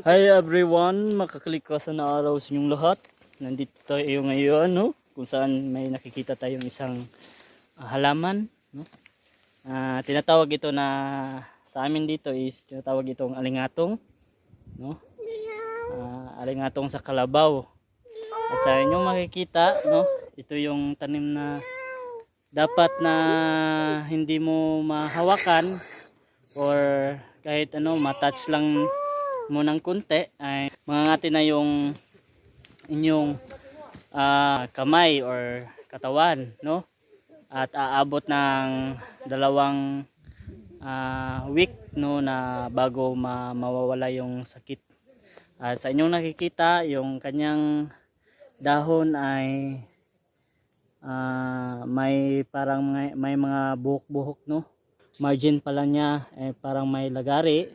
Hi everyone, makakalikasan na araw sa inyong lahat. Nandito tayo ngayon, no? Kung saan may nakikita tayong isang halaman, no? Tinatawag ito na sa amin dito is tinatawag itong alingatong, no? Alingatong sa kalabaw. At sa inyong makikita, no? Ito yung tanim na dapat na hindi mo mahawakan or kahit ano, matouch lang mo ng kunti ay mangangati na yung inyong kamay or katawan, no? At aabot ng 2 week, no, na bago mawawala yung sakit. Sa inyong nakikita, yung kanyang dahon ay may parang may mga buhok-buhok, no? Margin pala niya parang may lagari.